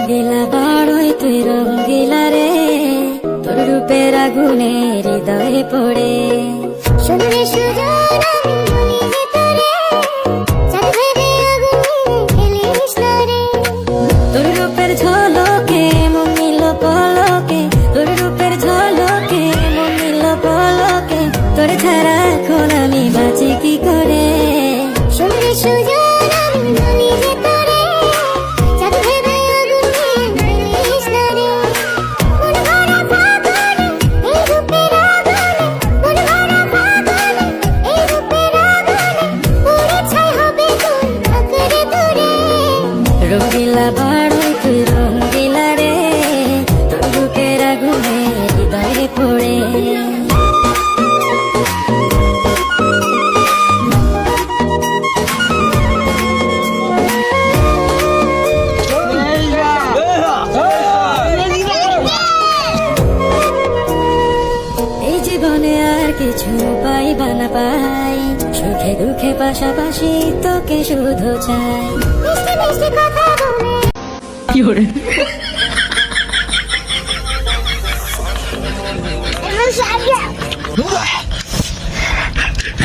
রঙ্গিলা বাড়ই তুই রঙ্গিলা রে, তোর রূপের আগুনে হৃদয়ে পড়ে। শুনলে সুজন আমি বলি যে তোরে, চাঁদ ভেবে আগুনে ফেলিস না রে। তোর রূপের ঝলকে মন নিল পলকে, তোর রূপের ঝলকে মন নিল পলকে, তোর ছাড়া এখন আমি বাঁচি কি করে। শুনলে সুজন আমি বলি যে তোরে, চাঁদ ভেবে আগুনে ফেলিস না রে। মন ভরা ফাগুনে এই রূপের আগুনে, মন ভরা ফাগুনে এই রূপের আগুনে, পুড়ে ছাই হবে তুই আঁকড়ে ধরে। রঙ্গিলা বাড়ই তুই রঙ্গিলা রে, তোর রূপের আগুনে হৃদয়ে পড়ে। এই জীবনে আর কিছু পাইবা না পাই, সুখে দুঃখে পাশাপাশি তোকে শুধু চাই। মিষ্টি মিষ্টি কথা বলে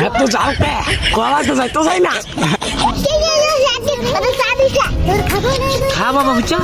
এত জালতে কলাতে যাইতো যাই না। খা বাবা বুঝছো।